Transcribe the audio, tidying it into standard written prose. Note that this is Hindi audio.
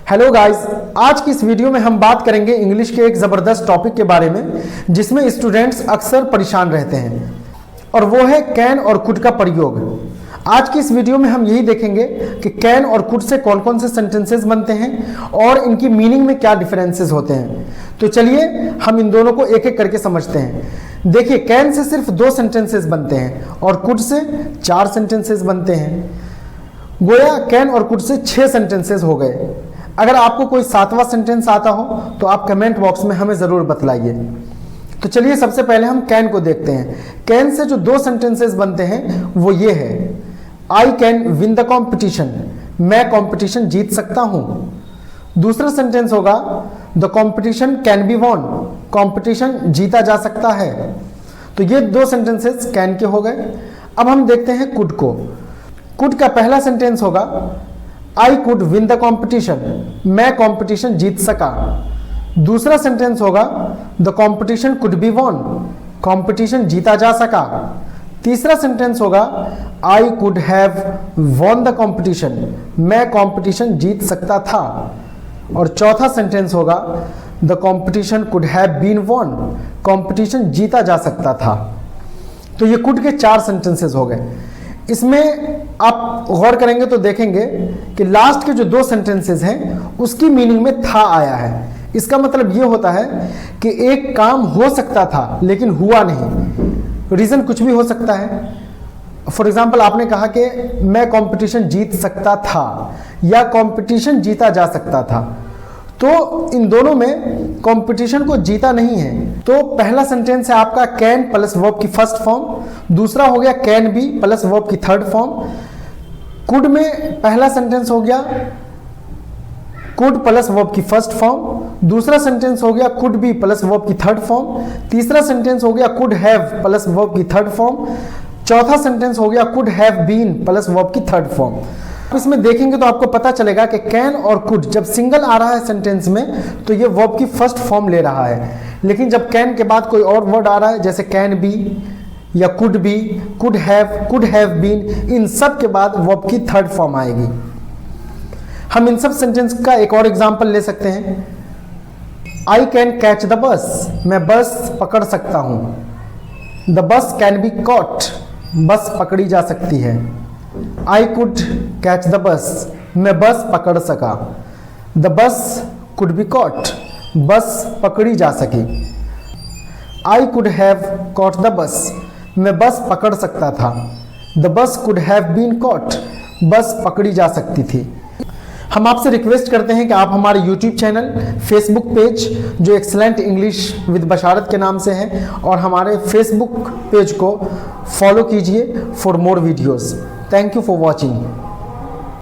हेलो गाइस, आज की इस वीडियो में हम बात करेंगे इंग्लिश के एक ज़बरदस्त टॉपिक के बारे में जिसमें स्टूडेंट्स अक्सर परेशान रहते हैं और वो है कैन और कुड का प्रयोग। आज की इस वीडियो में हम यही देखेंगे कि कैन और कुड से कौन कौन से सेंटेंसेस बनते हैं और इनकी मीनिंग में क्या डिफरेंसेस होते हैं। तो चलिए हम इन दोनों को एक एक करके समझते हैं। देखिए, कैन से सिर्फ 2 सेंटेंसेस बनते हैं और कुड से 4 सेंटेंसेस बनते हैं। गोया कैन और कुड से 6 सेंटेंसेस हो गए। अगर आपको कोई 7वां सेंटेंस आता हो तो आप कमेंट बॉक्स में हमें ज़रूर बतलाइए। तो चलिए सबसे पहले हम कैन को देखते हैं। कैन से जो 2 सेंटेंसेस बनते हैं वो ये है, I can win the competition, मैं कॉम्पिटिशन जीत सकता हूँ। दूसरा सेंटेंस होगा the competition can be won, competition जीता जा सकता है। तो ये 2 सेंटेंसेस कैन के हो गए। अब हम देखते हैं कुड को। कुड का पहला सेंटेंस होगा I could win the competition, मैं कॉम्पिटिशन जीत सका। दूसरा सेंटेंस होगा the competition could be won, competition जीता जा सका। तीसरा सेंटेंस होगा I could have won the competition, मैं कॉम्पिटिशन जीत सकता था। और चौथा सेंटेंस होगा the competition could have been won, competition जीता जा सकता था। तो ये कुड के 4 सेंटेंसेस हो गए। इसमें आप गौर करेंगे तो देखेंगे कि लास्ट के जो 2 सेंटेंसेस हैं उसकी मीनिंग में था आया है। इसका मतलब ये होता है कि एक काम हो सकता था लेकिन हुआ नहीं। रीज़न कुछ भी हो सकता है। फॉर एग्जाम्पल, आपने कहा कि मैं कंपटीशन जीत सकता था या कंपटीशन जीता जा सकता था, तो इन दोनों में कंपटीशन को जीता नहीं है। तो पहला सेंटेंस है आपका कैन प्लस वर्ब की फर्स्ट फॉर्म, दूसरा हो गया कैन बी प्लस वर्ब की थर्ड फॉर्म। कुड में पहला सेंटेंस हो गया कुड प्लस वर्ब की फर्स्ट फॉर्म, दूसरा सेंटेंस हो गया कुड बी प्लस वर्ब की थर्ड फॉर्म, तीसरा सेंटेंस हो गया कुड हैव प्लस वर्ब की थर्ड फॉर्म, चौथा सेंटेंस हो गया could have been plus verb की थर्ड फॉर्म। इसमें देखेंगे तो आपको पता चलेगा कि कैन और कुड जब सिंगल आ रहा है सेंटेंस में तो ये वर्ब की फर्स्ट फॉर्म ले रहा है, लेकिन जब कैन के बाद कोई और वर्ड आ रहा है जैसे कैन बी या could be, could have been, इन सब के बाद वर्ब की थर्ड फॉर्म आएगी। हम इन सब सेंटेंस का एक और एग्जांपल ले सकते हैं। I can catch the bus, मैं बस पकड़ सकता हूँ। The bus can be caught, बस पकड़ी जा सकती है। I could catch the bus, मैं बस पकड़ सका। The bus could be caught, बस पकड़ी जा सकी। आई could have caught the bus, मैं बस पकड़ सकता था। The bus could have been caught, बस पकड़ी जा सकती थी। हम आपसे रिक्वेस्ट करते हैं कि आप हमारे YouTube चैनल, फेसबुक पेज जो एक्सेलेंट इंग्लिश विद बशारत के नाम से है, और हमारे फेसबुक पेज को फॉलो कीजिए for more videos. Thank you for watching.